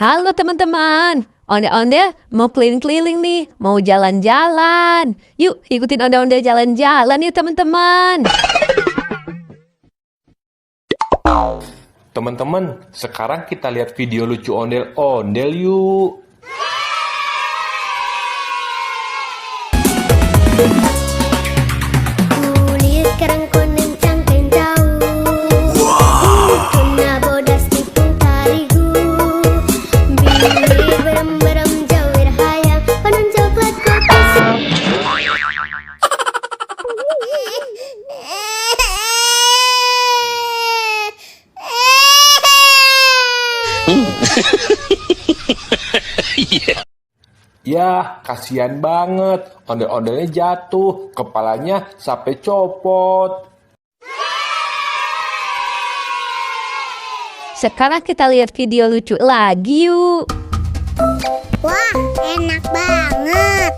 Halo teman-teman, onde-onde mau keliling-keliling nih, mau jalan-jalan. Yuk ikutin onde-onde jalan-jalan yuk teman-teman. Teman-teman, sekarang kita lihat video lucu ondel-ondel yuk. Kulit kerang kuning cangkeng jauh. Tuna bodas tikung tarigu. Bibir berem-berem jawir hayang. Penuh coklat kopas. Yah, kasihan banget. Ondel-ondelnya jatuh, kepalanya sampai copot. Sekarang kita lihat video lucu lagi yuk. Wah, enak banget.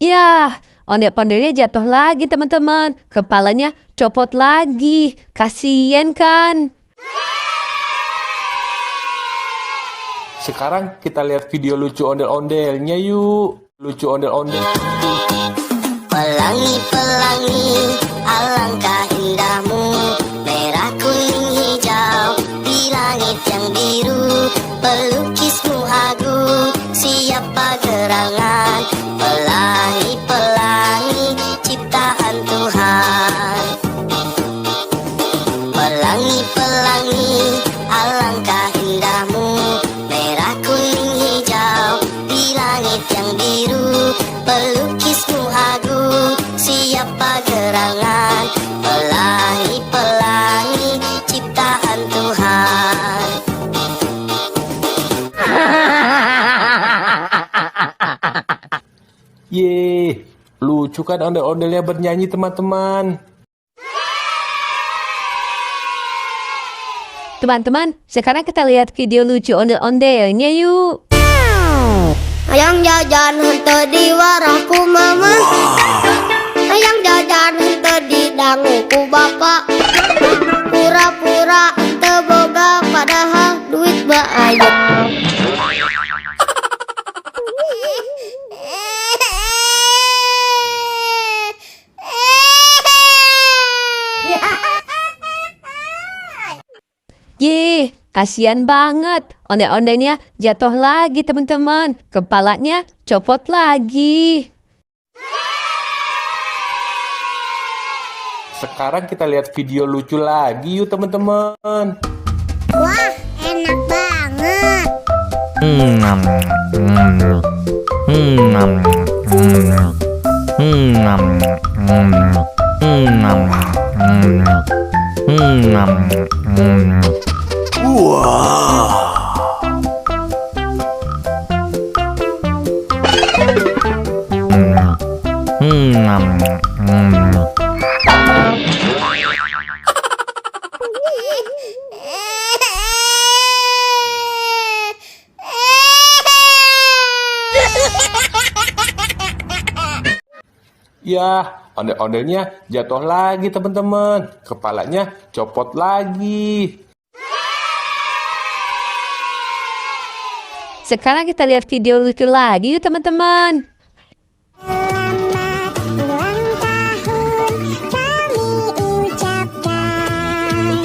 Yah, ondel-ondelnya jatuh lagi teman-teman. Kepalanya copot lagi. Kasian kan? Sekarang kita lihat video lucu ondel-ondelnya yuk. Lucu ondel-ondel. Pelangi-pelangi, alangkah indahmu, merah kuning hijau, di langit yang biru, pelukismu agung, siapa gerangan, pelangi-pelangi, ciptaan Tuhan. Pelangi-pelangi, alangkah indahmu, merah kuning hijau, di langit yang biru, pelukismu agung, siapa gerangan, pelangi-pelangi, ciptaan Tuhan. Yeay, lucu kan ondel-ondelnya bernyanyi teman-teman. Teman-teman, sekarang kita lihat video lucu ondel-ondelnya yuk. Hayang jajan henteu di warahku mama. Hayang jajan henteu di danguku bapak. Pura-pura teu boga padahal duit aya. Yeay, kasihan banget. Ondel-ondelnya jatuh lagi teman-teman. Kepalanya copot lagi. Sekarang kita lihat video lucu lagi yuk teman-teman. Wah, enak banget. Yah, ondel-ondelnya jatuh lagi teman-teman. Kepalanya copot lagi. Sekarang kita lihat video lucu lagi yuk teman-teman. Selamat ulang tahun kami ucapkan.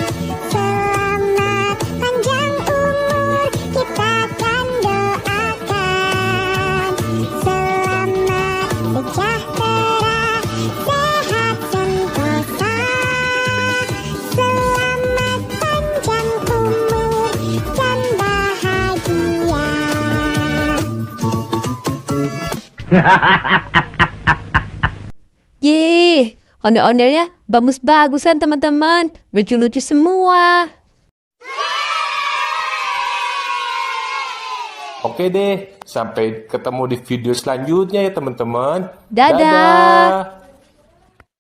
Selamat panjang umur kita kan doakan. Selamat sejahtera, sehat sentosa. Selamat panjang umur dan bahagia. Yeay, ondel-ondelnya bagus-bagusan teman-teman. Lucu-lucu semua. Oke deh, sampai ketemu di video selanjutnya ya teman-teman. Dadah. Dadah.